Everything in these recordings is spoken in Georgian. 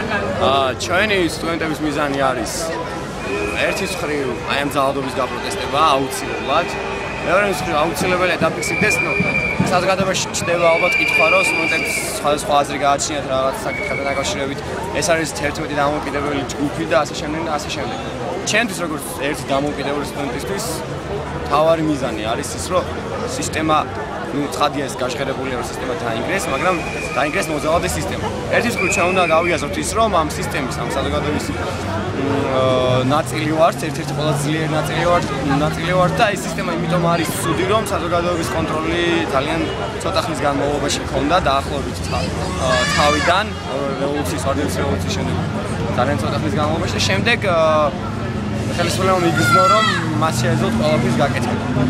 ჩვენი სტუდენტების მიზანი არის ერთის მხრივ აი ამ ძალადობის გაპროტესტება აუცილებლად. მეორე მხრივ აუცილებელია დაფიქსირდეს, საზოგადოებაში ჩნდება ალბათ კითხვა, რომ სტუდენტებს სხვადასხვა აზრი გააჩნიათ რაღაც საკითხებთან დაკავშირებით. ეს არის 11 დამოუკიდებელი ჯგუფი და ასე შემდეგ და ასე შემდეგ. ჩემთვის როგორც ერთი დამოუკიდებელი სტუდენტისთვის თავარი მიზანი არის ის, რომ სისტემა ცხადია ეს გაჟღერებულია რომ სისტემა დაინგრეს, მაგრამ დაინგრეს მოძალადე სისტემა. ერთის მხრივ ჩვენ უნდა გავიაზროთ ის, რომ ამ სისტემის, ამ საზოგადოების ნაწილი ვართ, ერთ-ერთი ყველაზე ძლიერი ნაწილი ვართ და ეს სისტემა იმიტომ არის ცუდი, რომ საზოგადოების კონტროლი ძალიან ცოტა ხნის განმავლობაში ჰქონდა დაახლოებით თავიდან რევოლუციის შემდეგ ძალიან ცოტა ხნის განმავლობაში და შემდეგ ხელისუფლებამ იგრძნო, რომ მას შეეძლოთ ყველაფრის გაკეთება.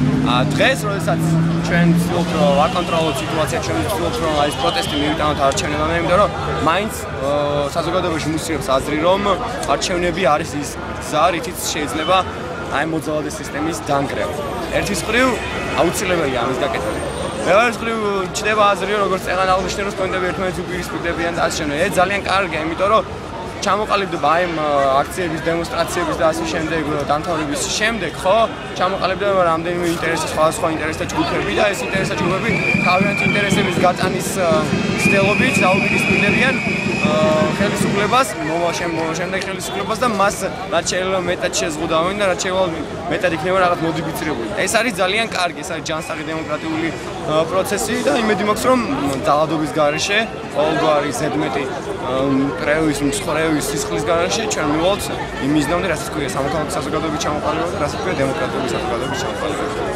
დღეს, როდესაც ჩვენ ვცდილობთ ვაკონტროლოთ სიტუაცია, ჩვენ ვცდილობთ რომ ეს პროტესტი მივიტანოთ არჩევნებამდე, იმიტომ რომ მაინც საზოგადოებაში მუსიებს აზრი, რომ არჩევნები არის ის გზა, რითიც შეიძლება აი მოძალადე სისტემის დანგრევა. ერთის მხრივ აუცილებელია ამის გაკეთება. მეორე მხრივ ჩნდება აზრი, რომ როგორც წეღან აღნიშნე, რომ სტუდენტები ერთმანეთს უპირისპირდებიან და ასე შემდეგ. ეს ძალიან კარგია, იმიტომ რომ ჩამოყალიბდება აი აქციების, დემონსტრაციების და ასე შემდეგ დამთავრების შემდეგ, ხო? ჩამოყალიბდება რამდენიმე ინტერესის, სხვადასხვა ინტერესთა ჯგუფები და ეს ინტერესთა ჯგუფები თავიანთი ინტერესების გატანის მცდელობით დაუპირისპირდებიან ხელისუფლებას, შემდეგ ხელისუფლებას და მას რაც შეიძლება მეტად შეზღუდავენ და რაც შეიძლება მეტად იქნება რაღაც მოდიფიცირებული. ეს არის ძალიან კარგი, ეს არის ჯანსაღი დემოკრატიული პროცესი და იმედი მაქვს, რომ ძალადობის გარეშე ყოველგვარი ზედმეტი კრევის, მსხვერპლის, სისხლის გარეშე ჩვენ მივალთ იმ მიზნამდე, რასაც ქვია სამოქალაქო საზოგადოების ჩამოყალიბება და რასაც ქვია დემოკრატიული საზოგადოების ჩამოყალიბება.